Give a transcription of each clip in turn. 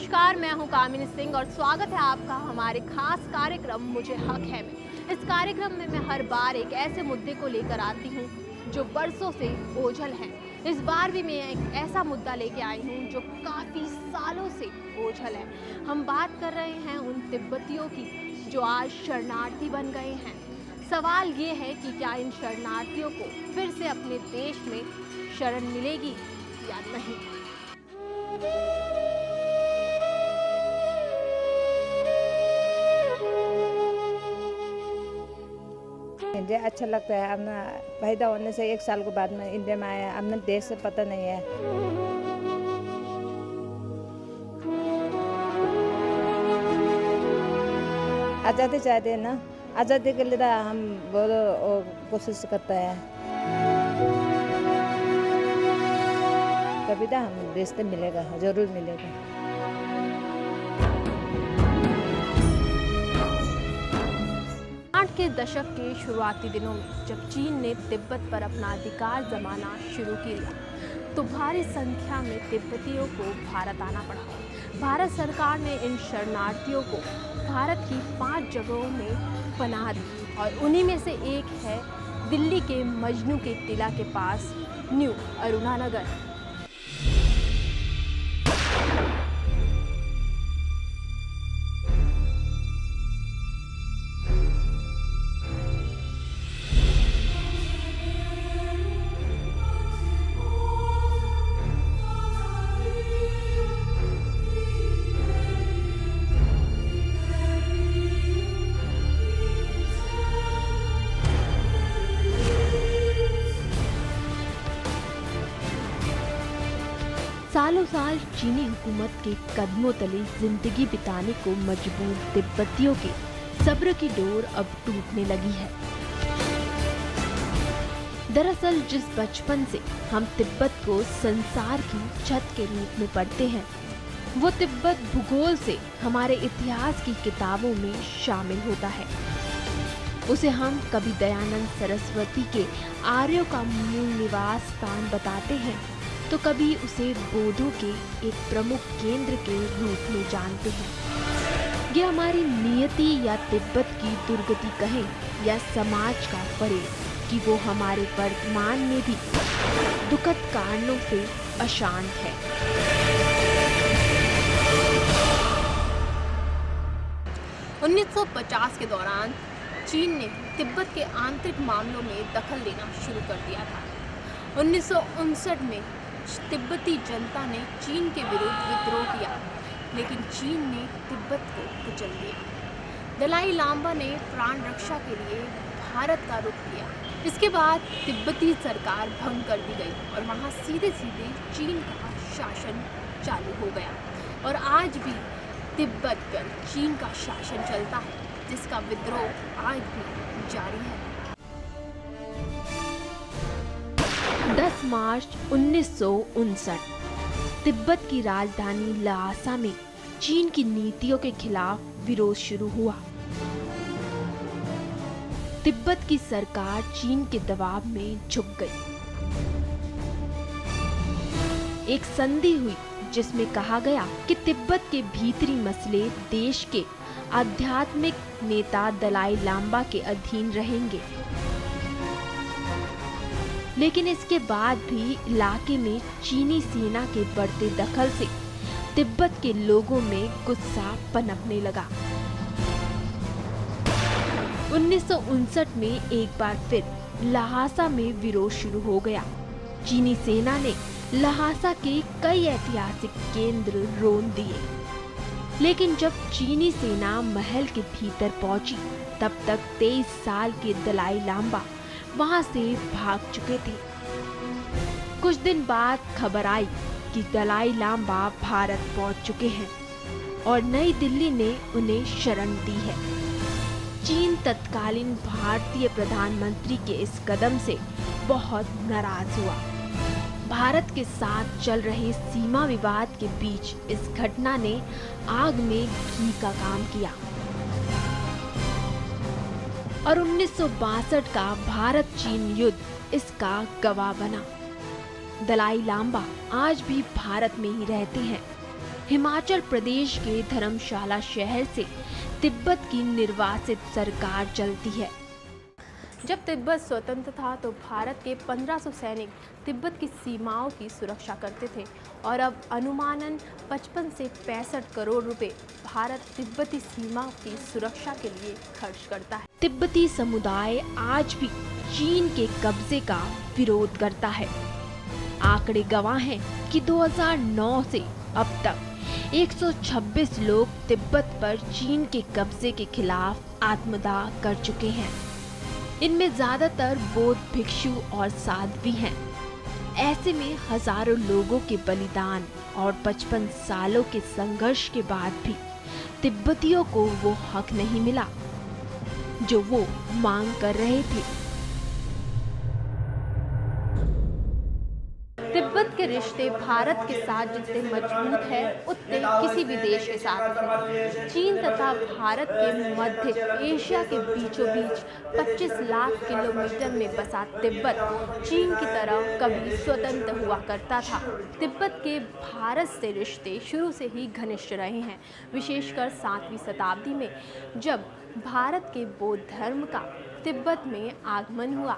नमस्कार, मैं हूं कामिनी सिंह और स्वागत है आपका हमारे खास कार्यक्रम मुझे हक है में। इस कार्यक्रम में मैं हर बार एक ऐसे मुद्दे को लेकर आती हूं जो बरसों से ओझल है। इस बार भी मैं एक ऐसा मुद्दा लेके आई हूं जो काफ़ी सालों से ओझल है। हम बात कर रहे हैं उन तिब्बतियों की जो आज शरणार्थी बन गए हैं। सवाल ये है कि क्या इन शरणार्थियों को फिर से अपने देश में शरण मिलेगी या नहीं। मुझे अच्छा लगता है। अपना पैदा होने से 1 साल के बाद में इंडिया में आया। अपने देश से पता नहीं है। आज़ादी चाहते हैं ना, आज़ादी के लिए हम बहुत कोशिश करते हैं। कभी तो हम देश से मिलेगा, जरूर मिलेगा। 60 के दशक के शुरुआती दिनों में जब चीन ने तिब्बत पर अपना अधिकार जमाना शुरू किया तो भारी संख्या में तिब्बतियों को भारत आना पड़ा। भारत सरकार ने इन शरणार्थियों को भारत की 5 जगहों में पनाह दी और उन्हीं में से एक है दिल्ली के मजनू के टिला के पास न्यू अरुणानगर। सालों साल चीनी हुकूमत के कदमों तले जिंदगी बिताने को मजबूर तिब्बतियों के सब्र की डोर अब टूटने लगी है। दरअसल जिस बचपन से हम तिब्बत को संसार की छत के रूप में पढ़ते हैं, वो तिब्बत भूगोल से हमारे इतिहास की किताबों में शामिल होता है। उसे हम कभी दयानंद सरस्वती के आर्यों का मूल निवास स्थान बताते हैं तो कभी उसे बौद्धों के एक प्रमुख केंद्र के रूप में जानते हैं। ये हमारी नियति या तिब्बत की दुर्गति कहें या समाज का फरेब कि वो हमारे वर्तमान में भी दुखद कारणों से अशांत है। 1950 के दौरान चीन ने तिब्बत के आंतरिक मामलों में दखल देना शुरू कर दिया था। 1959 में तिब्बती जनता ने चीन के विरुद्ध विद्रोह किया, लेकिन चीन ने तिब्बत को कुचल दिया। दलाई लामा ने प्राण रक्षा के लिए भारत का रुख किया। इसके बाद तिब्बती सरकार भंग कर दी गई और वहाँ सीधे सीधे चीन का शासन चालू हो गया और आज भी तिब्बत पर चीन का शासन चलता है, जिसका विद्रोह आज भी जारी है। 10 मार्च 1959 तिब्बत की राजधानी ल्हासा में चीन की नीतियों के खिलाफ विरोध शुरू हुआ। तिब्बत की सरकार चीन के दबाव में झुक गई। एक संधि हुई जिसमें कहा गया कि तिब्बत के भीतरी मसले देश के आध्यात्मिक नेता दलाई लामा के अधीन रहेंगे। लेकिन इसके बाद भी इलाके में चीनी सेना के बढ़ते दखल से तिब्बत के लोगों में गुस्सा पनपने लगा। 1959 में एक बार फिर ल्हासा में विरोध शुरू हो गया। चीनी सेना ने ल्हासा के कई ऐतिहासिक केंद्र रोन दिए, लेकिन जब चीनी सेना महल के भीतर पहुंची तब तक 23 साल के दलाई लामा वहां से भाग चुके थे। कुछ दिन बाद खबर आई कि दलाई लामा भारत पहुंच चुके हैं और नई दिल्ली ने उन्हें शरण दी है। चीन तत्कालीन भारतीय प्रधानमंत्री के इस कदम से बहुत नाराज हुआ। भारत के साथ चल रहे सीमा विवाद के बीच इस घटना ने आग में घी का काम किया और 1962 का भारत चीन युद्ध इसका गवाह बना। दलाई लामा आज भी भारत में ही रहते हैं हिमाचल प्रदेश के धर्मशाला शहर से तिब्बत की निर्वासित सरकार चलती है। जब तिब्बत स्वतंत्र था तो भारत के 1500 सैनिक तिब्बत की सीमाओं की सुरक्षा करते थे और अब अनुमानन 55 से 65 करोड़ रुपए भारत तिब्बती सीमा की सुरक्षा के लिए खर्च करता है। तिब्बती समुदाय आज भी चीन के कब्जे का विरोध करता है। आंकड़े गवाह हैं कि 2009 से अब तक 126 लोग तिब्बत पर चीन के कब्जे के खिलाफ आत्मदाह कर चुके हैं। इनमें ज्यादातर बौद्ध भिक्षु और साध्वी हैं। ऐसे में हजारों लोगों के बलिदान और 55 सालों के संघर्ष के बाद भी तिब्बतियों को वो हक नहीं मिला जो वो मांग कर रहे थे। तिब्बत के रिश्ते भारत के साथ जितने मजबूत है उतने किसी भी देश के साथ नहीं। चीन तथा भारत के मध्य एशिया के बीचों बीच 25 लाख किलोमीटर में बसा तिब्बत चीन की तरह कभी स्वतंत्र हुआ करता था। तिब्बत के भारत से रिश्ते शुरू से ही घनिष्ठ रहे हैं, विशेषकर 7वीं शताब्दी में जब भारत के बौद्ध धर्म का तिब्बत में आगमन हुआ।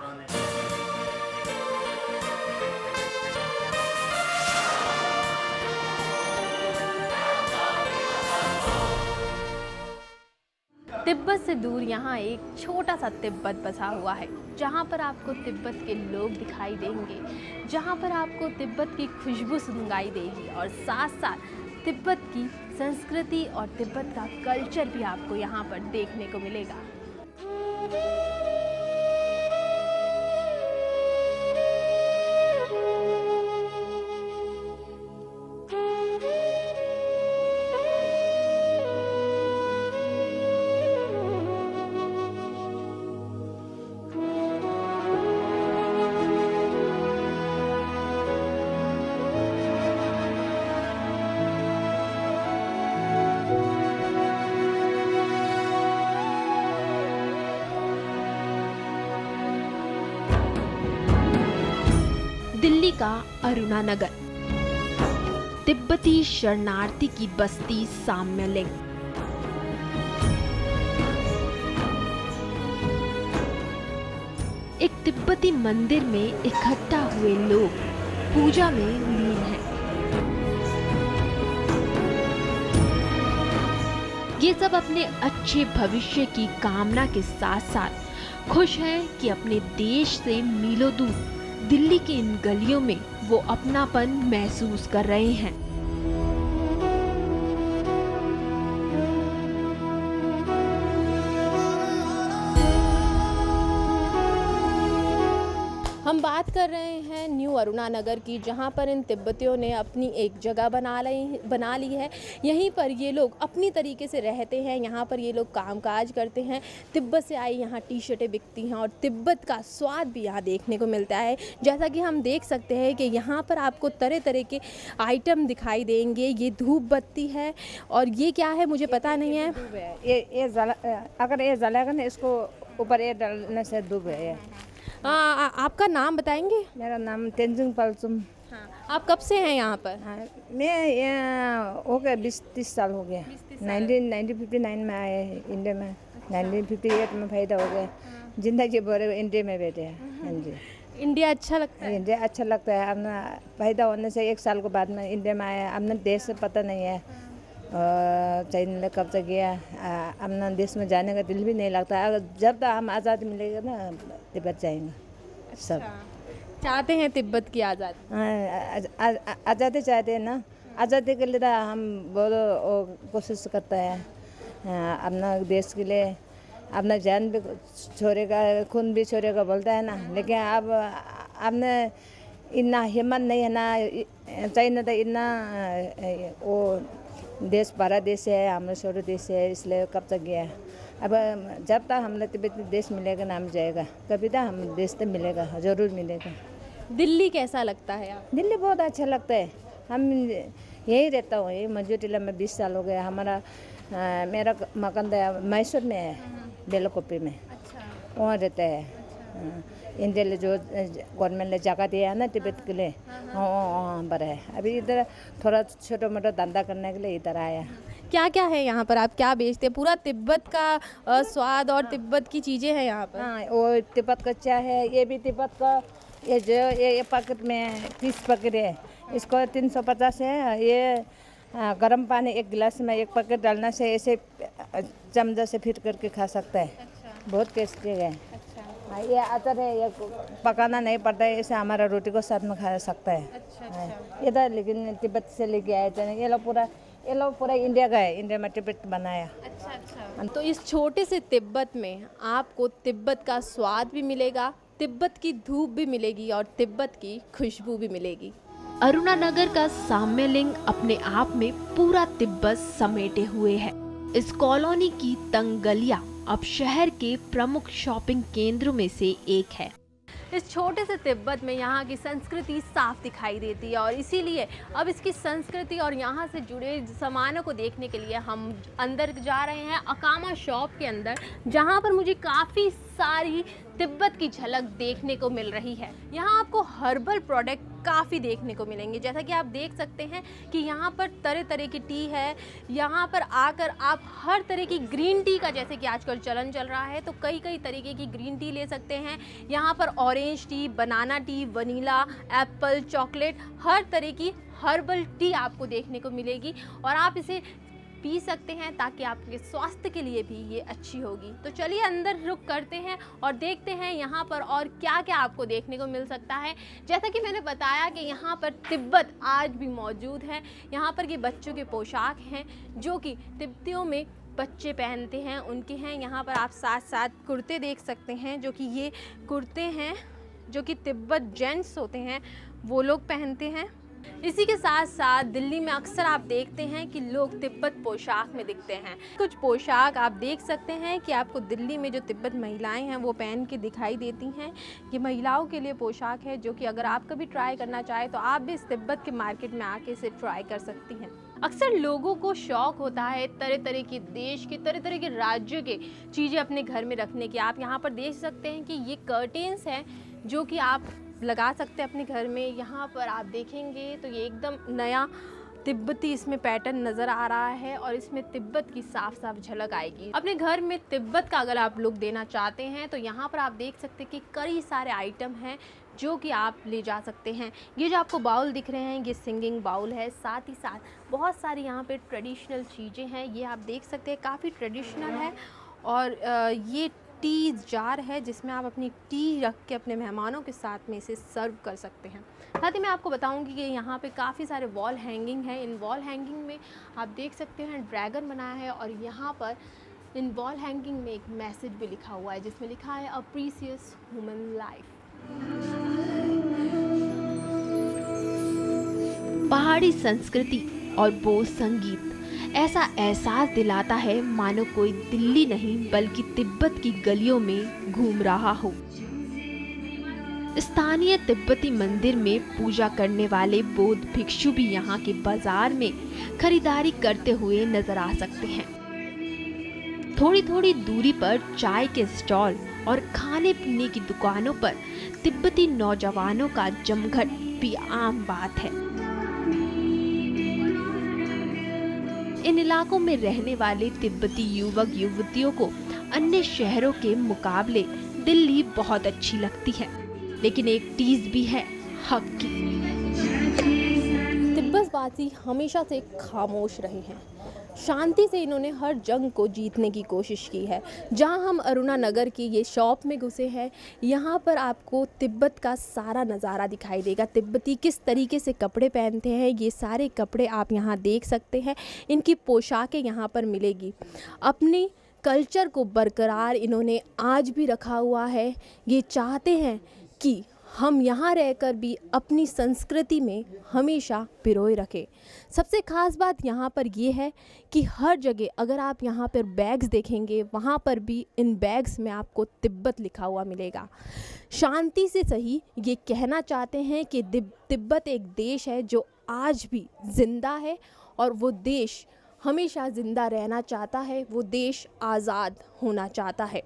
तिब्बत से दूर यहाँ एक छोटा सा तिब्बत बसा हुआ है, जहाँ पर आपको तिब्बत के लोग दिखाई देंगे, जहाँ पर आपको तिब्बत की खुशबू सुनाई देगी और साथ साथ तिब्बत की संस्कृति और तिब्बत का कल्चर भी आपको यहाँ पर देखने को मिलेगा। दिल्ली का अरुणा नगर, तिब्बती शरणार्थी की बस्ती साम्यलिंग। एक तिब्बती मंदिर में इकट्ठा हुए लोग पूजा में लीन हैं। ये सब अपने अच्छे भविष्य की कामना के साथ साथ खुश हैं कि अपने देश से मीलों दूर दिल्ली की इन गलियों में वो अपनापन महसूस कर रहे हैं। हम बात कर रहे हैं न्यू अरुणा नगर की, जहां पर इन तिब्बतियों ने अपनी एक जगह बना ली है। यहीं पर ये लोग अपनी तरीके से रहते हैं, यहाँ पर ये लोग कामकाज करते हैं। तिब्बत से आई यहाँ टी-शर्टें बिकती हैं और तिब्बत का स्वाद भी यहाँ देखने को मिलता है। जैसा कि हम देख सकते हैं कि यहाँ पर आपको तरह तरह के आइटम दिखाई देंगे। ये धूप बत्ती है और ये क्या है मुझे पता नहीं है। अगर ये जलेगा ना, इसको ऊपर ये डालने से धूप है। आपका नाम बताएंगे? मेरा नाम तेंजिंग पालचुम। हाँ, आप कब से हैं यहाँ पर? हाँ, मैं यहाँ हो गया 20-30 साल हो गया। 1959 में आए इंडिया में। 1958 में पैदा हो गया। जिंदगी भर इंडिया में बैठे हैं। हाँ जी। इंडिया अच्छा लगता है? इंडिया अच्छा लगता है। अपना पैदा होने से 1 साल के बाद में इंडिया में आया। अपना देश से पता नहीं है, चाइना ने कब तक गया। अपना देश में जाने का दिल भी नहीं लगता। अगर जब तक हम आज़ादी मिलेगा ना, तिब्बत जाएंगे सब। चाहते हैं तिब्बत की आज़ादी? आज़ादी चाहते हैं ना। आज़ादी के लिए हम बहुत कोशिश करते हैं, अपना देश के लिए। अपना जान भी छोड़ेगा, खून भी छोड़ेगा बोलता है ना। लेकिन अब आपने इतना हिम्मत नहीं है ना। चाइना तो इतना वो देश बड़ा देश है, हमारा छोटा देश है, इसलिए कब तक गया। अब जब तक हमें तिब्बत देश मिलेगा ना, हम जाएगा। कभी तो हम देश तो मिलेगा, ज़रूर मिलेगा। दिल्ली कैसा लगता है आप? दिल्ली बहुत अच्छा लगता है। हम यहीं रहता हूँ, ये मंजू टीला में 20 साल हो गया। हमारा मेरा मकान मैसूर में है, बेलकोपी में। अच्छा। वहाँ रहता है। इंडिया ने जो गवर्नमेंट ने जगह दिया है ना तिब्बत के लिए, हाँ बड़ा है। अभी इधर थोड़ा छोटा मोटा धंधा करने के लिए इधर आया। क्या क्या है यहाँ पर, आप क्या बेचते हैं? पूरा तिब्बत का स्वाद और तिब्बत की चीज़ें हैं यहाँ पर। हाँ, वो तिब्बत का चाय है, ये भी तिब्बत का। ये जो ये पैकेट में 30 पैकेट है, इसको 350 है। ये गर्म पानी 1 गिलास में 1 पैकेट डालना से ऐसे चमचा से फिट करके खा सकता है। अच्छा। बहुत टेस्टी है। अच्छा हाँ, ये अचार है, ये पकाना नहीं पड़ता है, ऐसे हमारा रोटी को साथ में खा सकता है। अच्छा। ये था लेकिन तिब्बत से लेके आए थे। ये लोग पूरा इंडिया का है, इंडिया में तिब्बत बनाया। अच्छा। तो इस छोटे से तिब्बत में आपको तिब्बत का स्वाद भी मिलेगा, तिब्बत की धूप भी मिलेगी और तिब्बत की खुशबू भी मिलेगी। अरुणानगर का साम्यलिंग अपने आप में पूरा तिब्बत समेटे हुए है। इस कॉलोनी की तंग गलियां अब शहर के प्रमुख शॉपिंग केंद्रों में से एक है। इस छोटे से तिब्बत में यहाँ की संस्कृति साफ दिखाई देती है और इसीलिए अब इसकी संस्कृति और यहाँ से जुड़े सामानों को देखने के लिए हम अंदर जा रहे हैं अकामा शॉप के अंदर, जहाँ पर मुझे काफ़ी सारी तिब्बत की झलक देखने को मिल रही है। यहाँ आपको हर्बल प्रोडक्ट काफ़ी देखने को मिलेंगे, जैसा कि आप देख सकते हैं कि यहाँ पर तरह तरह की टी है। यहाँ पर आकर आप हर तरह की ग्रीन टी का, जैसे कि आजकल चलन चल रहा है, तो कई तरीके की ग्रीन टी ले सकते हैं। यहाँ पर ऑरेंज टी, बनाना टी, वनीला, एप्पल, चॉकलेट, हर तरह की हर्बल टी आपको देखने को मिलेगी और आप इसे पी सकते हैं ताकि आपके स्वास्थ्य के लिए भी ये अच्छी होगी। तो चलिए अंदर रुक करते हैं और देखते हैं यहाँ पर और क्या क्या आपको देखने को मिल सकता है। जैसा कि मैंने बताया कि यहाँ पर तिब्बत आज भी मौजूद है। यहाँ पर ये बच्चों के पोशाक हैं जो कि तिब्बतियों में बच्चे पहनते हैं, उनके हैं। यहाँ पर आप साथ साथ कुर्ते देख सकते हैं, जो कि ये कुर्ते हैं जो कि तिब्बत जेंट्स होते हैं वो लोग पहनते हैं। इसी के साथ साथ दिल्ली में अक्सर आप देखते हैं कि लोग तिब्बत पोशाक में दिखते हैं। कुछ पोशाक आप देख सकते हैं कि आपको दिल्ली में जो तिब्बत महिलाएं हैं वो पहन के दिखाई देती हैं। ये महिलाओं के लिए पोशाक है जो कि अगर आप कभी ट्राई करना चाहें तो आप भी इस तिब्बत के मार्केट में आके इसे ट्राई कर सकती हैं। अक्सर लोगों को शौक होता है तरह तरह के देश के, तरह तरह के राज्य के चीज़ें अपने घर में रखने की। आप यहाँ पर देख सकते हैं कि ये कर्टेन्स हैं जो कि आप लगा सकते हैं अपने घर में। यहाँ पर आप देखेंगे तो ये एकदम नया तिब्बती इसमें पैटर्न नज़र आ रहा है और इसमें तिब्बत की साफ साफ झलक आएगी। अपने घर में तिब्बत का अगर आप लुक देना चाहते हैं तो यहाँ पर आप देख सकते हैं कि कई सारे आइटम हैं जो कि आप ले जा सकते हैं। ये जो आपको बाउल दिख रहे हैं ये सिंगिंग बाउल है। साथ ही साथ बहुत सारी यहाँ पे ट्रेडिशनल चीज़ें हैं, ये आप देख सकते हैं काफ़ी ट्रेडिशनल है। और ये टी जार है जिसमें आप अपनी टी रख के अपने मेहमानों के साथ में इसे सर्व कर सकते हैं। साथ ही मैं आपको बताऊंगी कि यहाँ पे काफ़ी सारे वॉल हैंगिंग है। इन वॉल हैंगिंग में आप देख सकते हैं ड्रैगन बनाया है और यहाँ पर इन वॉल हैंगिंग में एक मैसेज भी लिखा हुआ है जिसमें लिखा है अ प्रीशियस ह्यूमन लाइफ। पहाड़ी संस्कृति और बोझ संगीत ऐसा एहसास दिलाता है मानो कोई दिल्ली नहीं बल्कि तिब्बत की गलियों में घूम रहा हो। स्थानीय तिब्बती मंदिर में पूजा करने वाले बौद्ध भिक्षु भी यहाँ के बाजार में खरीदारी करते हुए नजर आ सकते हैं। थोड़ी थोड़ी दूरी पर चाय के स्टॉल और खाने पीने की दुकानों पर तिब्बती नौजवानों का जमघट भी आम बात है। इन इलाकों में रहने वाले तिब्बती युवक युवतियों को अन्य शहरों के मुकाबले दिल्ली बहुत अच्छी लगती है, लेकिन एक चीज भी है हक की। तिब्बतवासी हमेशा से खामोश रहे हैं। शांति से इन्होंने हर जंग को जीतने की कोशिश की है। जहां हम अरुणानगर की ये शॉप में घुसे हैं, यहाँ पर आपको तिब्बत का सारा नज़ारा दिखाई देगा। तिब्बती किस तरीके से कपड़े पहनते हैं ये सारे कपड़े आप यहाँ देख सकते हैं। इनकी पोशाकें यहाँ पर मिलेगी। अपनी कल्चर को बरकरार इन्होंने आज भी रखा हुआ है। ये चाहते हैं कि हम यहाँ रहकर भी अपनी संस्कृति में हमेशा पिरोए रखें। सबसे ख़ास बात यहाँ पर ये है कि हर जगह अगर आप यहाँ पर बैग्स देखेंगे वहाँ पर भी इन बैग्स में आपको तिब्बत लिखा हुआ मिलेगा। शांति से सही ये कहना चाहते हैं कि तिब्बत एक देश है जो आज भी ज़िंदा है और वो देश हमेशा ज़िंदा रहना चाहता है। वो देश आज़ाद होना चाहता है।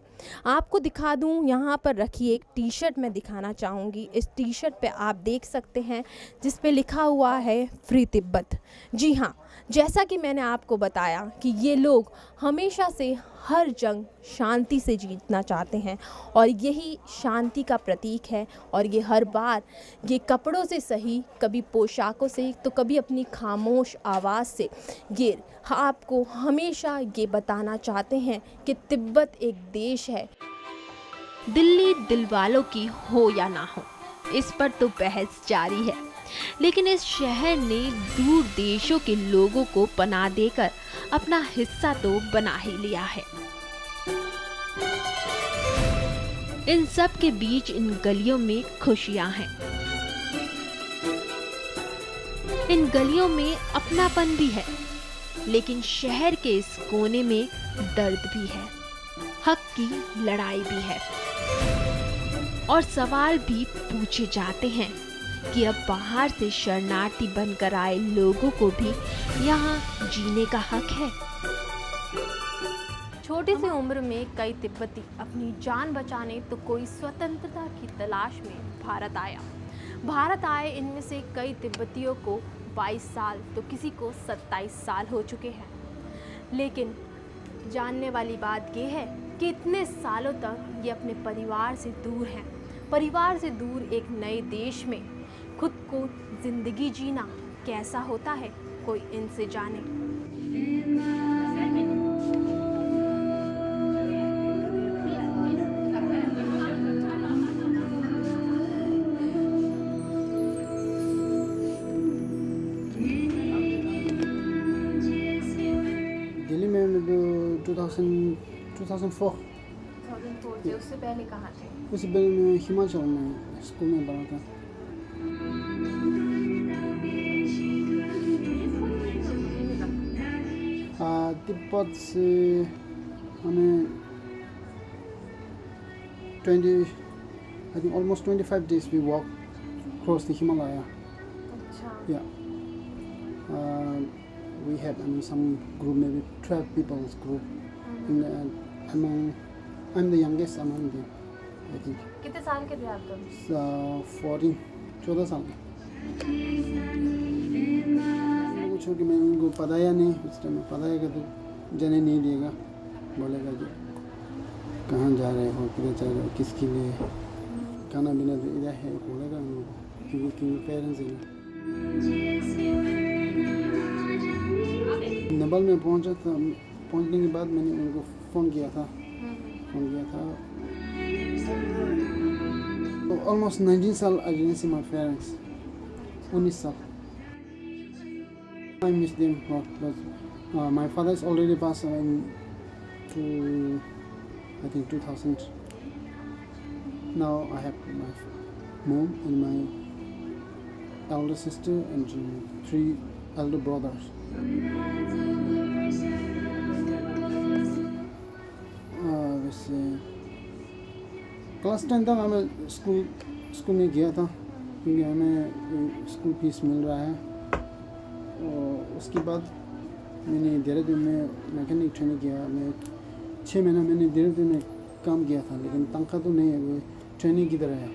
आपको दिखा दूं, यहाँ पर रखी एक टी शर्ट मैं दिखाना चाहूँगी। इस टी शर्ट पे आप देख सकते हैं जिस पे लिखा हुआ है फ्री तिब्बत। जी हाँ, जैसा कि मैंने आपको बताया कि ये लोग हमेशा से हर जंग शांति से जीतना चाहते हैं और यही शांति का प्रतीक है। और ये हर बार ये कपड़ों से सही, कभी पोशाकों से, तो कभी अपनी खामोश आवाज़ से ये आपको हमेशा ये बताना चाहते हैं कि तिब्बत एक देश है। दिल्ली दिलवालों की हो या ना हो, इस पर तो बहस जारी है, लेकिन इस शहर ने दूर देशों के लोगों को पनाह देकर अपना हिस्सा तो बना ही लिया है। इन सब के बीच इन गलियों में खुशियां हैं, इन गलियों में अपनापन भी है, लेकिन शहर के इस कोने में दर्द भी है, हक की लड़ाई भी है और सवाल भी पूछे जाते हैं कि अब बाहर से शरणार्थी बनकर आए लोगों को भी यहाँ जीने का हक है। छोटी सी उम्र में कई तिब्बती अपनी जान बचाने तो कोई स्वतंत्रता की तलाश में भारत आए। इनमें से कई तिब्बतियों को 22 साल तो किसी को 27 साल हो चुके हैं। लेकिन जानने वाली बात यह है कि इतने सालों तक ये अपने परिवार से दूर हैं। परिवार से दूर एक नए देश में खुद को जिंदगी जीना कैसा होता है, कोई इनसे जाने। दिल्ली में 2004 से उससे पहले कहाँ थे? उससे पहले मैं हिमाचल में स्कूल में पढ़ा था। तिब्बत से हमें almost 25 days we walk across the Himalaya. Yeah. We have some group, maybe 12 people's group. And I'm the youngest among them, I think. कितने साल के थे आप तब? 14 साल के। पूछो कि मैं उनको पढ़ाया नहीं, उस टाइम में पढ़ाएगा तो जाने नहीं देगा, बोलेगा कि कहाँ जा रहे हो, किधर जा रहे हो, किसके लिए, खाना पीना तो इधर है, बोलेगा उनको, क्योंकि पेरेंट्स हैं। नेपाल में पहुंचने के बाद मैंने उनको फ़ोन किया था तो almost 19 साल I didn't see my parents. 19 साल. I miss them a lot, but my father is already passed away to I think 2000. Now I have my mom and my elder sister and 3 elder brothers. वैसे class 10 तक हमें school में गया था, क्योंकि हमें school fees मिल रहा है। और उसके बाद मैंने देहरादून में मैकेनिक ट्रेनिंग किया। मैं 6 महीना मैंने देहरादून में काम किया था, लेकिन तनख्वाह तो नहीं है, वो ट्रेनिंग की तरह है।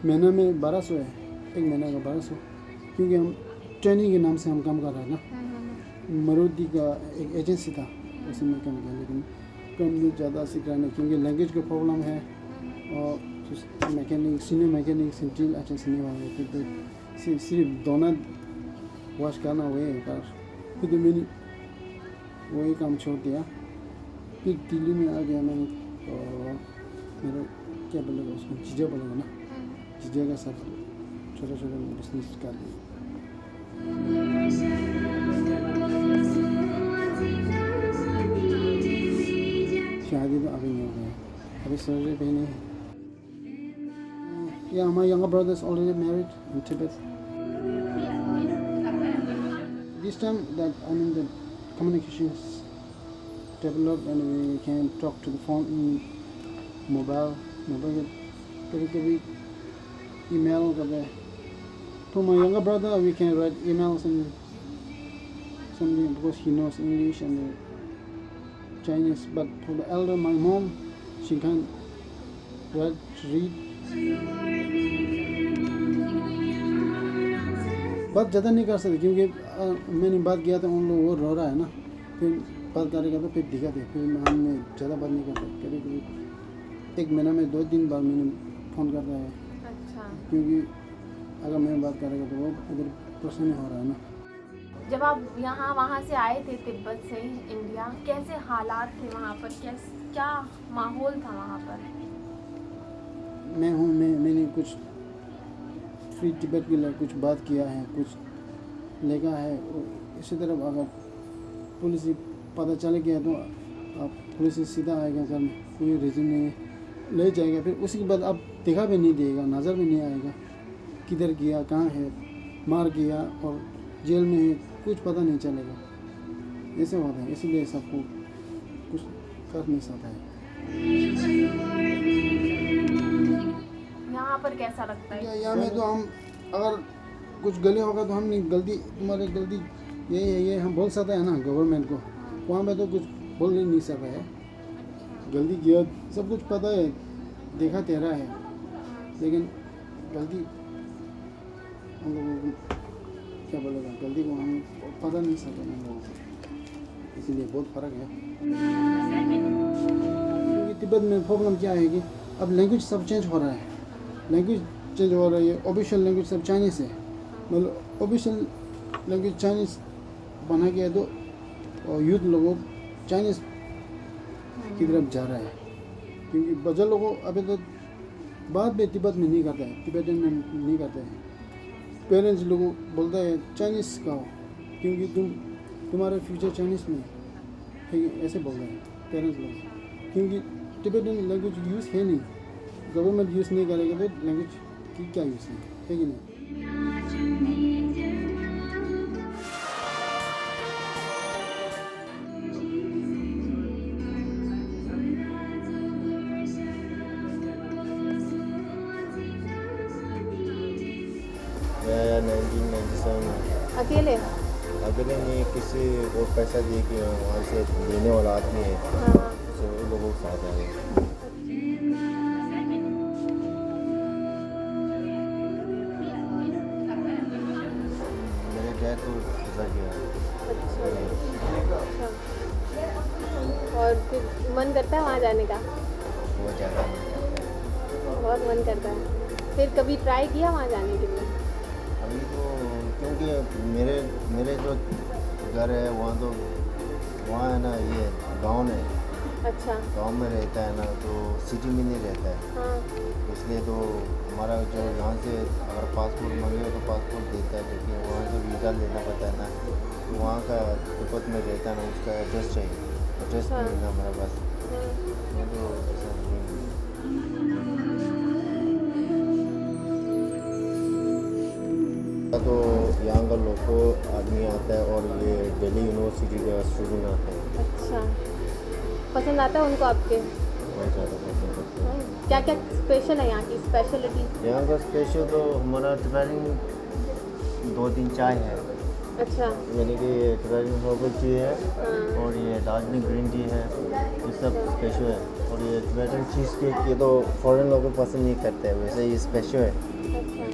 महीना में 1200 है, एक महीना का 1200, क्योंकि हम ट्रेनिंग के नाम से हम काम कर रहे हैं ना। मारुति का एक एजेंसी था, उसमें मैं काम किया, लेकिन कम ज़्यादा सीख रहा नहीं, क्योंकि लैंग्वेज का प्रॉब्लम है। और मैकेनिक, सीनियर मैकेनिक सिंपल अच्छा सीखने वाला है, फिर तो सिर्फ दोनों वॉश करना हुए है कार। फिर तो मैंने वही काम छोड़ दिया, फिर दिल्ली में आ गया मैंने। और मेरा क्या बोलेगा उसको, जीजा बोलेगा ना, जीजा का साथ छोटा छोटा बिजनेस कर दिया। शादी तो अभी नहीं हो गया, अभी सर्जरी भी नहीं है। Yeah, my younger brother is already married in Tibet. This time that the communications developed and we can talk to the phone in mobile कभी email करते। To my younger brother we can write emails and something because he knows English and Chinese, but for the elder, my mom, she can read. बात ज़्यादा नहीं कर सकते क्योंकि मैंने बात किया था उन लोग वो रो रहा है ना, फिर बात करेगा तो फिर दिखाते, फिर हमने ज़्यादा बात नहीं करते। कभी कभी एक महीना में 2-3 बार मैंने फ़ोन करता है। अच्छा, क्योंकि अगर मैं बात करेगा तो वो उधर परेशानी हो रहा है ना। जब आप वहाँ से आए थे तिब्बत से इंडिया, कैसे हालात थे वहाँ पर, क्या माहौल था वहाँ पर? मैंने कुछ फ्री तिब्बत के लिए कुछ बात किया है, कुछ लिखा है। इसी तरह अगर पुलिस पता चल गया तो आप पुलिस सीधा आएगा, अगर कोई रीज़न नहीं ले जाएगा, फिर उसके बाद आप दिखा भी नहीं देगा, नज़र भी नहीं आएगा किधर गया, कहाँ है, मार गया और जेल में है, कुछ पता नहीं चलेगा। ऐसे होता है, इसलिए सबको कुछ कर नहीं सकता है। यहाँ पर कैसा लगता है? यहाँ में तो हम अगर कुछ गलती होगा तो हम गलती, तुम्हारी गलती ये हम बोल सकते हैं ना गवर्नमेंट को। वहाँ पे तो कुछ बोल नहीं सकता है, गलती किया, सब कुछ पता है, देखा तेरा है, लेकिन गलती हम लोगों को क्या बोलेगा, गलती को हम पता नहीं सकते हम लोगों को, इसीलिए बहुत फ़र्क है। क्योंकि तिब्बत में प्रॉब्लम क्या है कि अब लैंग्वेज सब चेंज हो रहा है, लैंग्वेज चेंज हो रही है। ऑफिशियल लैंग्वेज सब चाइनीज़ है, मतलब ऑफिशियल लैंग्वेज चाइनीज़ बना के तो और यूथ लोगों चाइनीज़ की तरफ जा रहा है। क्योंकि बच्चा लोगों अभी तो बात भी तिब्बत में नहीं करता है, तिब्बतन में नहीं करते हैं। पेरेंट्स लोगों बोलता है चाइनीज़ सिखाओ क्योंकि तुम्हारा फ्यूचर चाइनीज़ में है, ऐसे बोल रहे हैं पेरेंट्स लोग। क्योंकि तिब्बतन लैंग्वेज यूज़ है नहीं, गवर्नमेंट यूज़ नहीं करेगा तो लैंग्वेज की क्या यूज़ है कि नहीं। मैं 1997 में अकेले? अकेले नहीं, किसी को पैसा दे के वहाँ से लेने वाला आदमी है, हाँ। तो उन लोगों के साथ आए। मेरे डैड तो गुजर गया। अच्छा। और फिर मन करता है वहाँ जाने का? बहुत ज़्यादा नहीं करता है। बहुत मन करता है। फिर कभी ट्राई किया वहाँ जाने के लिए? अभी तो क्योंकि मेरे जो घर है वहाँ है ना, ये गांव में, अच्छा। गांव में रहता है ना, तो सिटी में नहीं रहता है। हाँ। इसलिए तो हमारा जो यहाँ से अगर पासपोर्ट मांगे तो पासपोर्ट देता है, क्योंकि वहाँ से वीज़ा लेना पड़ता है ना, तो वहाँ का तिब्बत में रहता है ना, उसका एड्रेस चाहिए, एड्रेस हाँ। नहीं है हमारे पास। हाँ। तो ऐसा नहीं। तो यहाँ का लोगों आदमी आता है और ये दिल्ली यूनिवर्सिटी का स्टूडेंट आता है। अच्छा, पसंद आता है उनको आपके? बहुत ज़्यादा पसंद करते हैं। क्या क्या स्पेशल है यहाँ की स्पेशलिटी? यहाँ का स्पेशल तो हमारा तिब्बतिन 2-3 चाय है। अच्छा। यानी कि तिब्बतिन हर्बल टी है हाँ। और ये दार्जिलिंग ग्रीन टी है, ये सब स्पेशल है। और ये तिब्बतिन चीज़ केक, ये तो फॉरेन लोग पसंद नहीं करते हैं, वैसे ये स्पेशल है। अच्छा।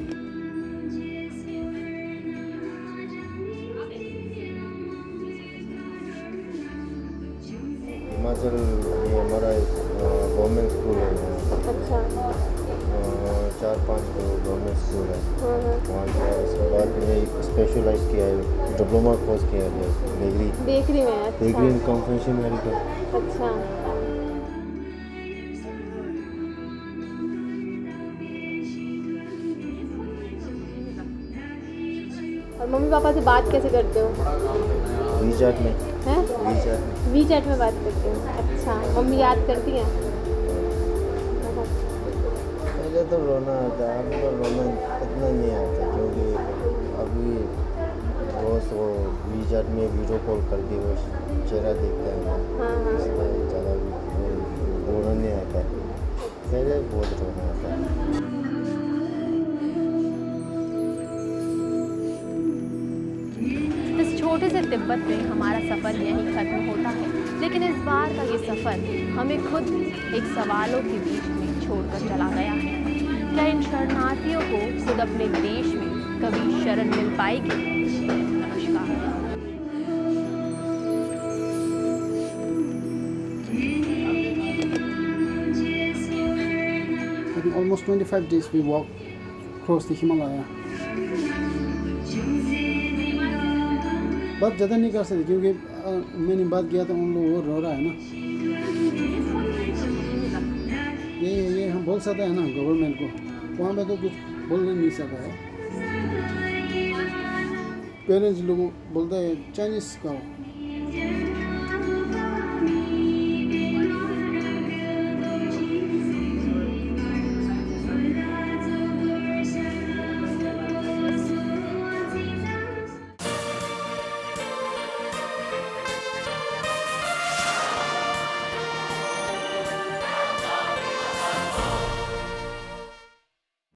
हिमाचल ये हमारा गवर्नमेंट स्कूल है यहाँ। अच्छा। 4-5 गवर्नमेंट स्कूल है हाँ हाँ। वहाँ गया। इसके बाद मैंने स्पेशलाइज किया है, डिप्लोमा कोर्स किया है बेकरी बेकरी में? अच्छा। बेकरी एंड कन्फेक्शनरी का। अच्छा। और मम्मी पापा से बात कैसे करते हो? वीचैट में। हैं? वीचैट में। वीचैट में बात करते हो? अच्छा। मम्मी याद करती हैं? पहले तो रोना आता है, अभी तो रोना इतना नहीं आता, क्योंकि अभी रोज़ वो वीचैट में वीडियो कॉल करके वो चेहरा देखता है ना, हाँ हाँ। इसलिए ज़्यादा रोना नहीं आता है। पहले बहुत रोना आता है। इस छोटे से तिब्बत में हमारा सफ़र यहीं खत्म होता है, लेकिन इस बार का ये सफ़र हमें खुद एक सवालों के बीच में छोड़कर चला गया है। क्या इन शरणार्थियों को खुद अपने देश में कभी शरण मिल पाएगी? नमस्कार। I think almost 25 days we walk across the Himalaya. बात ज़्यादा नहीं कर सकते क्योंकि मैंने बात किया था उन लोग वो रो रहा है ना। ये हम बोल सकते हैं ना गवर्नमेंट को, वहाँ पे तो कुछ बोल नहीं सकता है। पेरेंट्स लोग बोलते हैं चाइनीज़ का